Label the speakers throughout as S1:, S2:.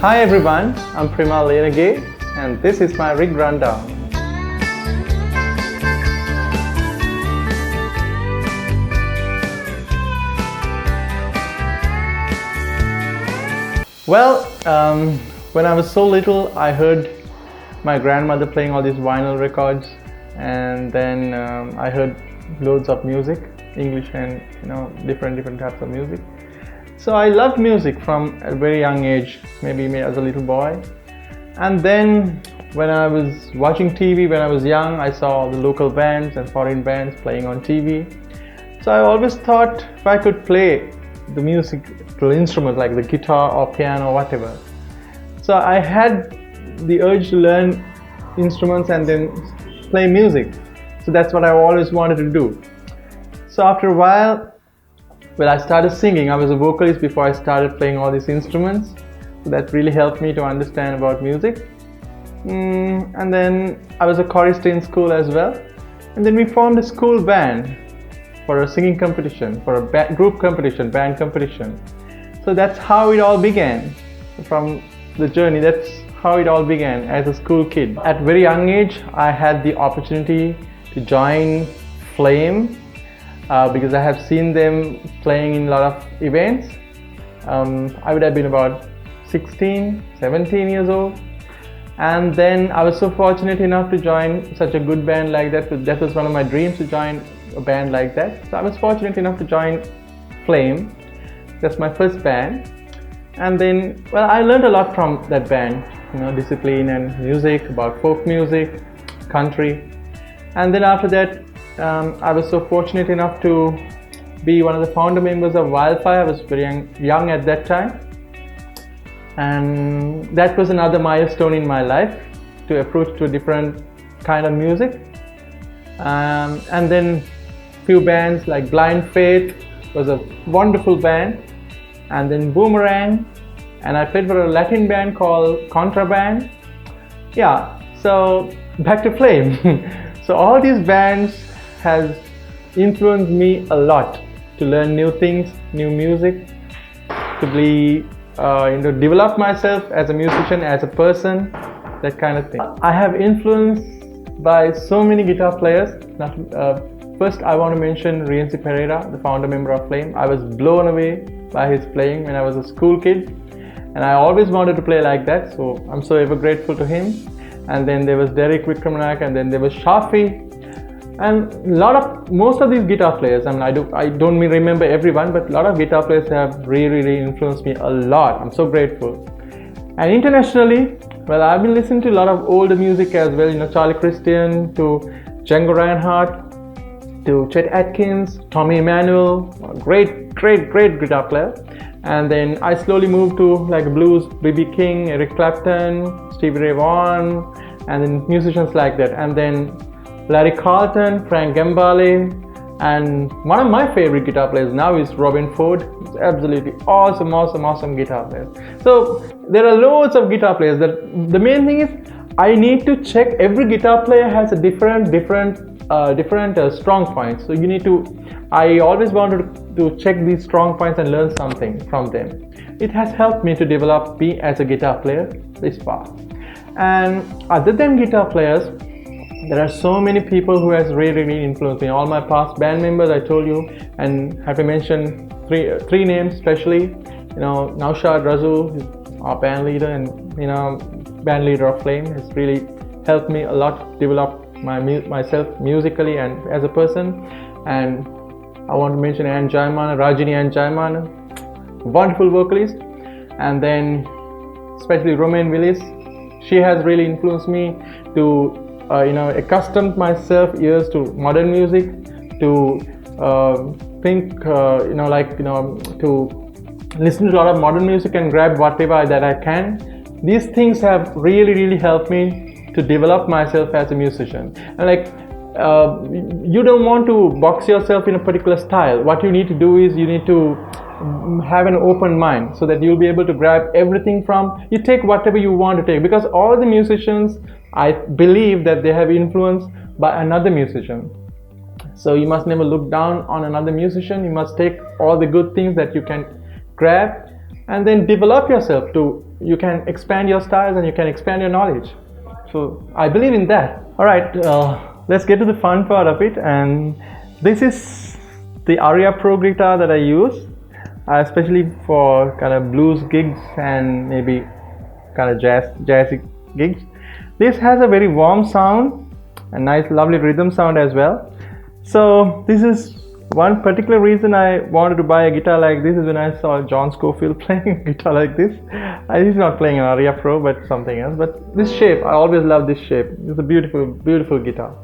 S1: Hi everyone, I'm Primal Liyanage and this is my rig rundown. Well, when I was so little, I heard my grandmother playing all these vinyl records, and then I heard loads of music, English and different types of music. So I loved music from a very young age, maybe as a little boy. And then when I was watching TV when I was young, I saw the local bands and foreign bands playing on TV. So I always thought if I could play the musical instrument like the guitar or piano or whatever. So I had the urge to learn instruments and then play music. So that's what I always wanted to do. So after a while, I started singing. I was a vocalist before I started playing all these instruments. So that really helped me to understand about music. And then I was a chorist in school as well. And then we formed a school band for a singing competition, for a group competition, band competition. So that's how it all began. From the journey, that's how it all began as a school kid. At very young age, I had the opportunity to join Flame because I have seen them playing in a lot of events. I would have been about 16, 17 years old. And then I was so fortunate enough to join such a good band like that. That was one of my dreams, to join a band like that. So I was fortunate enough to join Flame. That's my first band. And then, I learned a lot from that band, discipline and music, about folk music, country. And then after that, I was so fortunate enough to be one of the founder members of Wildfire. I was very young at that time. And that was another milestone in my life, to approach to a different kind of music. And then few bands like Blind Faith was a wonderful band. And then Boomerang, and I played for a Latin band called Contraband. Yeah, so back to Flame. So all these bands has influenced me a lot to learn new things, new music, to be, develop myself as a musician, as a person, that kind of thing. I have influenced by so many guitar players. First, I want to mention Rienzi Pereira, the founder member of Flame. I was blown away by his playing when I was a school kid, and I always wanted to play like that, so I'm so ever grateful to him. And then there was Derek Vikramanak, and then there was Shafi, and most of these guitar players, I don't remember everyone, but a lot of guitar players have really influenced me a lot. I'm so grateful. And internationally, I've been listening to a lot of older music as well, Charlie Christian, to Django Reinhardt, to Chet Atkins, Tommy Emmanuel, great guitar player. And then I slowly moved to like blues, B.B. King, Eric Clapton, Stevie Ray Vaughan, and then musicians like that. And then Larry Carlton, Frank Gambale, and one of my favorite guitar players now is Robin Ford. He's absolutely awesome guitar player. So there are loads of guitar players. The main thing is I need to check. Every guitar player has a different strong points. So you need to. I always wanted to check these strong points and learn something from them. It has helped me to develop me as a guitar player this far. And other than guitar players, there are so many people who has really influenced me. All my past band members, I told you, and have to mention three names especially. Naushad Razu, our band leader, and band leader of Flame, has really helped me a lot develop myself musically and as a person. And I want to mention Rajini Ann Jaimana, wonderful vocalist. And then especially Romaine Willis, she has really influenced me to accustom myself ears to modern music, to think, to listen to a lot of modern music and grab whatever that I can. These things have really helped me to develop myself as a musician. And you don't want to box yourself in a particular style. What you need to do is you need to have an open mind, so that you'll be able to grab everything you take whatever you want to take, because all the musicians, I believe that they have influenced by another musician. So you must never look down on another musician. You must take all the good things that you can grab and then develop yourself to you can expand your styles and you can expand your knowledge. So I believe in that. All right, let's get to the fun part of it. And this is the Aria Pro guitar that I use, especially for kind of blues gigs and maybe kind of jazzy gigs. This has a very warm sound, a nice lovely rhythm sound as well. So this is one particular reason I wanted to buy a guitar like this, is when I saw John Scofield playing a guitar like this. He's not playing an Aria Pro but something else, but this shape, I always love this shape. It's a beautiful guitar,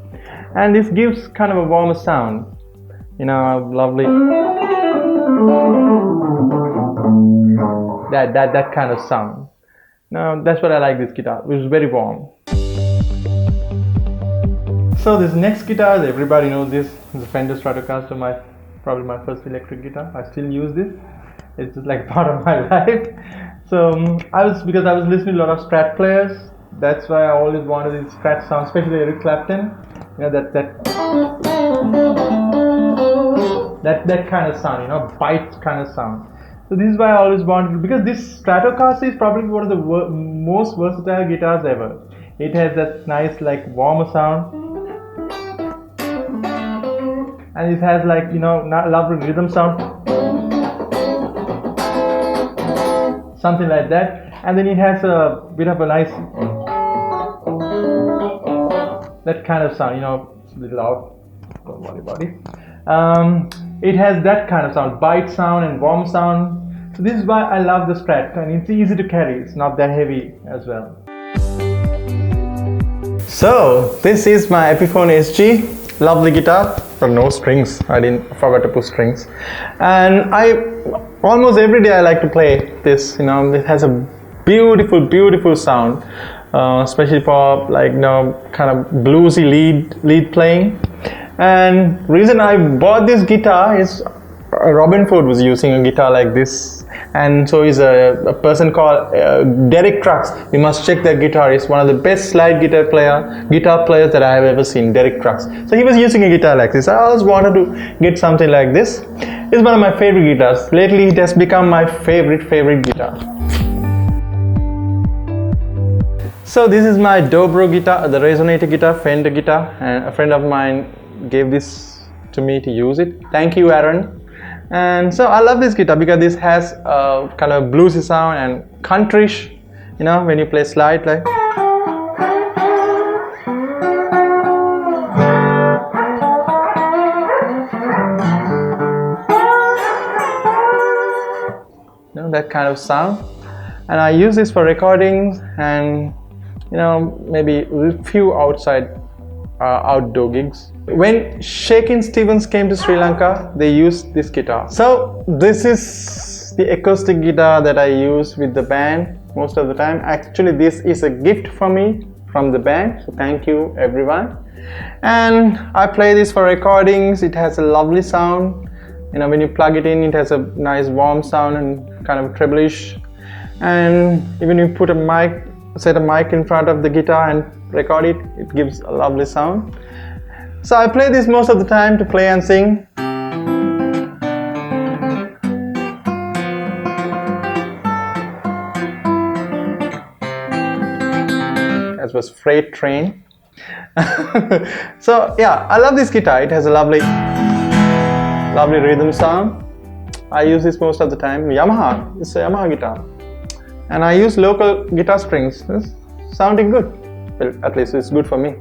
S1: and this gives kind of a warmer sound, you know, lovely, that kind of sound. Now that's what I like this guitar, which is very warm. So this next guitar, everybody knows this, is a Fender Stratocaster, probably my first electric guitar. I still use this. It's just like part of my life. So because I was listening to a lot of Strat players, that's why I always wanted this Strat sound, especially Eric Clapton. You know, that kind of sound, you know, bite kind of sound. So this is why I always wanted, because this Stratocaster is probably one of the most versatile guitars ever. It has that nice like warmer sound, and it has like, you know, lovely rhythm sound, something like that. And then it has a bit of a nice, that kind of sound, you know, it's a little loud, don't worry about it. It has that kind of sound, bite sound and warm sound. So this is why I love the Strat, and it's easy to carry, it's not that heavy as well. So this is my Epiphone SG, lovely guitar, but no strings. I forgot to put strings. And almost every day I like to play this, you know. It has a beautiful sound, especially for like, you know, kind of bluesy lead playing. And reason I bought this guitar is Robin Ford was using a guitar like this, and so is a person called Derek Trucks. You must check that guitar. He's one of the best slide guitar players that I have ever seen, Derek Trucks. So he was using a guitar like this. I always wanted to get something like this. It's one of my favorite guitars. Lately it has become my favorite guitar. So this is my Dobro guitar, the resonator guitar, Fender guitar, and a friend of mine gave this to me to use it. Thank you, Aaron. And so I love this guitar because this has a kind of bluesy sound and countryish, you know, when you play slide like. You know, that kind of sound. And I use this for recordings and, you know, maybe a few outdoor gigs. When Shakin' Stevens came to Sri Lanka, they used this guitar. So this is the acoustic guitar that I use with the band most of the time. Actually, this is a gift for me from the band, so thank you everyone. And I play this for recordings. It has a lovely sound, you know, when you plug it in, it has a nice warm sound and kind of treble-ish. And even if you put set a mic in front of the guitar and record it, it gives a lovely sound. So I play this most of the time to play and sing. As was Freight Train. So yeah, I love this guitar. It has a lovely rhythm sound. I use this most of the time. Yamaha, it's a Yamaha guitar. And I use local guitar strings. It's sounding good. Well, at least it's good for me.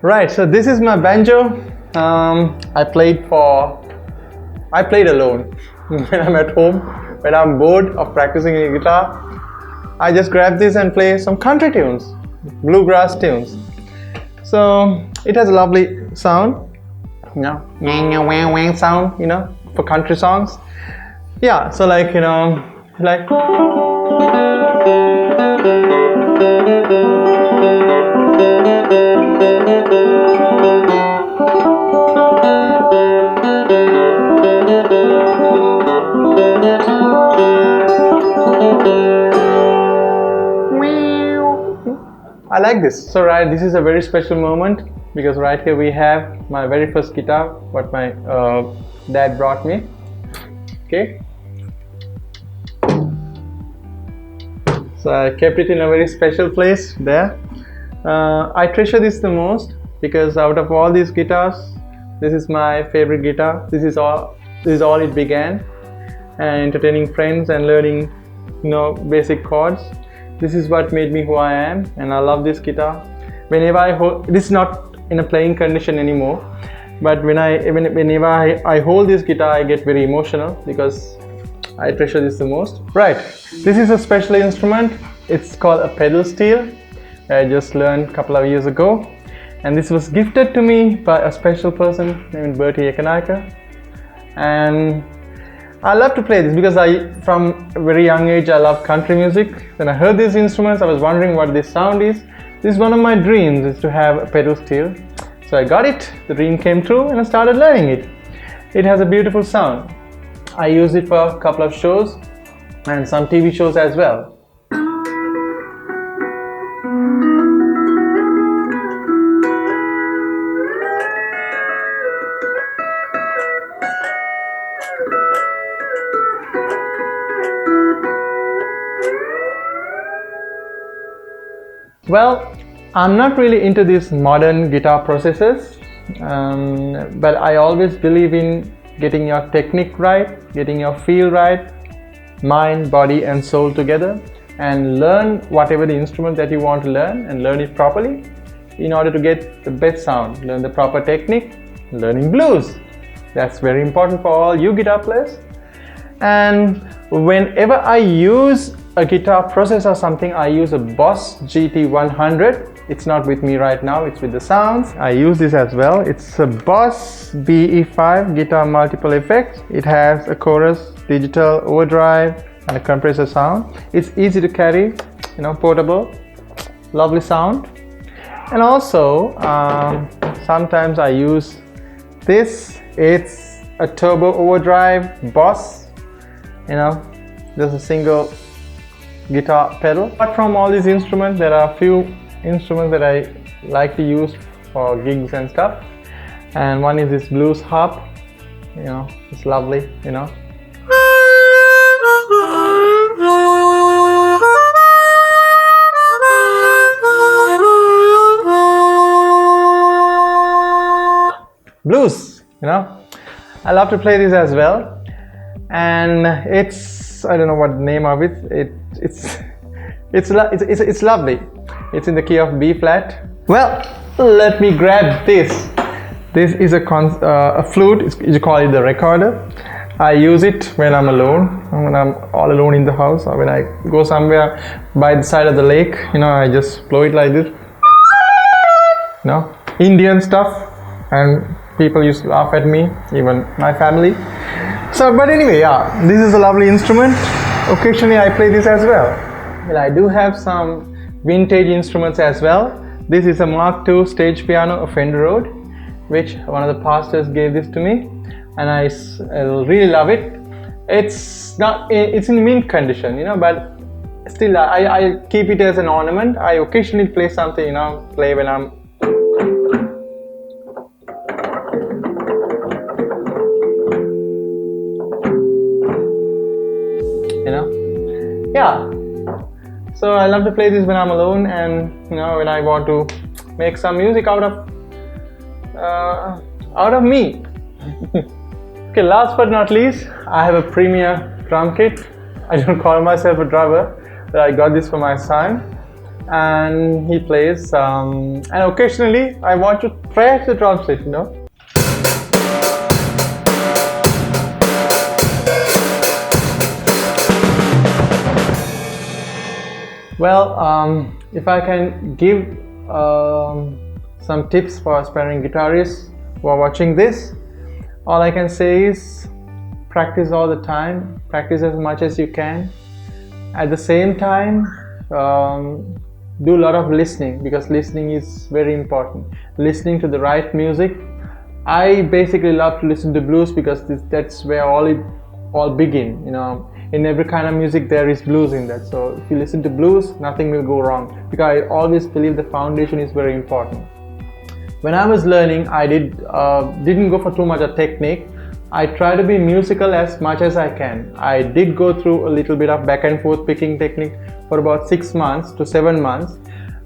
S1: Right, so this is my banjo. I played alone when I'm at home. When I'm bored of practicing a guitar, I just grab this and play some country tunes, bluegrass tunes. So it has a lovely sound, you know, wang wang sound, you know, for country songs. Yeah, so like, you know, like. I like this. So right, this is a very special moment because right here we have my very first guitar, what my dad brought me. Okay. So I kept it in a very special place there. I treasure this the most because out of all these guitars, this is my favorite guitar. This is all it began, and entertaining friends and learning, basic chords. This is what made me who I am, and I love this guitar. Whenever I hold, this is not in a playing condition anymore, but whenever I hold this guitar, I get very emotional because I treasure this the most. Right, this is a special instrument. It's called a pedal steel. I just learned a couple of years ago, and this was gifted to me by a special person named Bertie Ekanaika. And I love to play this because from a very young age, I love country music. When I heard these instruments, I was wondering what this sound is. This is one of my dreams, is to have a pedal steel. So I got it, the dream came true, and I started learning it. It has a beautiful sound. I use it for a couple of shows and some TV shows as well. Well, I'm not really into these modern guitar processes, but I always believe in getting your technique right, getting your feel right, mind, body and soul together, and learn whatever the instrument that you want to learn and learn it properly in order to get the best sound. Learn the proper technique, learning blues. That's very important for all you guitar players. And whenever I use a guitar process or something, I use a Boss GT100. It's not with me right now, it's with the sounds. I use this as well. It's a Boss BE5 guitar multiple effects. It has a chorus, digital overdrive and a compressor sound. It's easy to carry, portable, lovely sound. And also sometimes I use this. It's a turbo overdrive Boss. There's a single guitar pedal. Apart from all these instruments, there are a few instruments that I like to use for gigs and stuff. And one is this blues harp. It's lovely, Blues, I love to play this as well. And I don't know what the name of it. It's lovely. It's in the key of B flat. Well, let me grab this. This is a flute. You call it the recorder. I use it when I'm alone, when I'm all alone in the house, or when I go somewhere by the side of the lake. I just blow it like this. Indian stuff, and people used to laugh at me, even my family. But anyway, this is a lovely instrument. Occasionally I play this as well. I do have some vintage instruments as well. This is a Mark II stage piano, a Fender Rhodes, which one of the pastors gave this to me, and I really love it. It's in mint condition, but still I keep it as an ornament. I occasionally play something, play when I'm So I love to play this when I'm alone, and when I want to make some music out of me. Okay, last but not least, I have a Premier drum kit. I don't call myself a drummer, but I got this for my son, and he plays. And occasionally, I want to thrash the drum set, Well, if I can give some tips for aspiring guitarists who are watching this, all I can say is practice all the time, practice as much as you can. At the same time, do a lot of listening, because listening is very important. Listening to the right music. I basically love to listen to blues because that's where all begin. in every kind of music there is blues in that. So if you listen to blues, nothing will go wrong, because I always believe the foundation is very important. When I was learning, I didn't go for too much of technique. I try to be musical as much as I can. I did go through a little bit of back and forth picking technique for about 6 months to 7 months.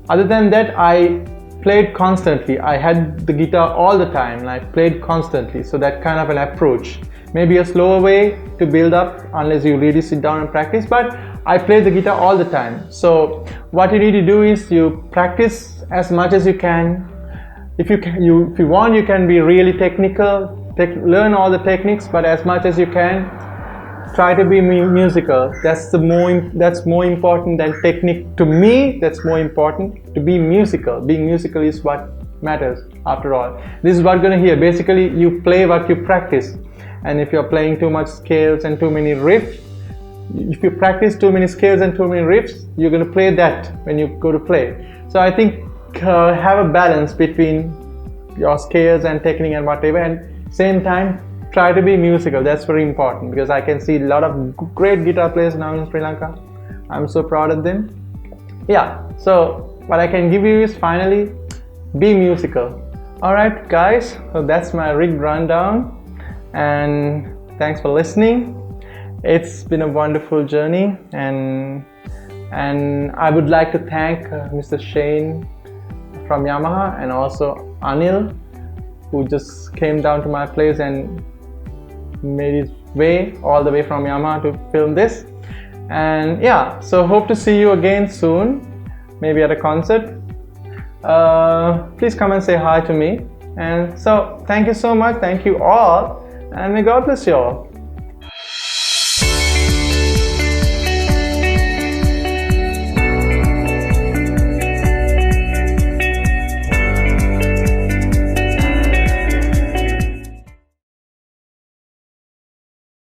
S1: Other than that, I played constantly. I had the guitar all the time and I played constantly. So that kind of an approach. Maybe a slower way to build up unless you really sit down and practice, but I played the guitar all the time. So what you need to do is you practice as much as you can. If you want, you can be really technical, learn all the techniques, but as much as you can, try to be musical. That's more important than technique. To me, that's more important, to be musical. Being musical is what matters after all. This is what you're gonna hear. Basically, you play what you practice. And if you're playing too much scales and too many riffs, if you practice too many scales and too many riffs, you're gonna play that when you go to play. So I think have a balance between your scales and technique and whatever, and same time try to be musical. That's very important, because I can see a lot of great guitar players now in Sri Lanka. I'm so proud of them. Yeah, so what I can give you is finally be musical. Alright guys, so that's my rig rundown, and thanks for listening. It's been a wonderful journey, and I would like to thank Mr. Shane from Yamaha, and also Anil, who just came down to my place and made his way all the way from Yamaha to film this. And yeah, so hope to see you again soon, maybe at a concert. Please come and say hi to me. And so thank you so much, thank you all, and may God bless you all.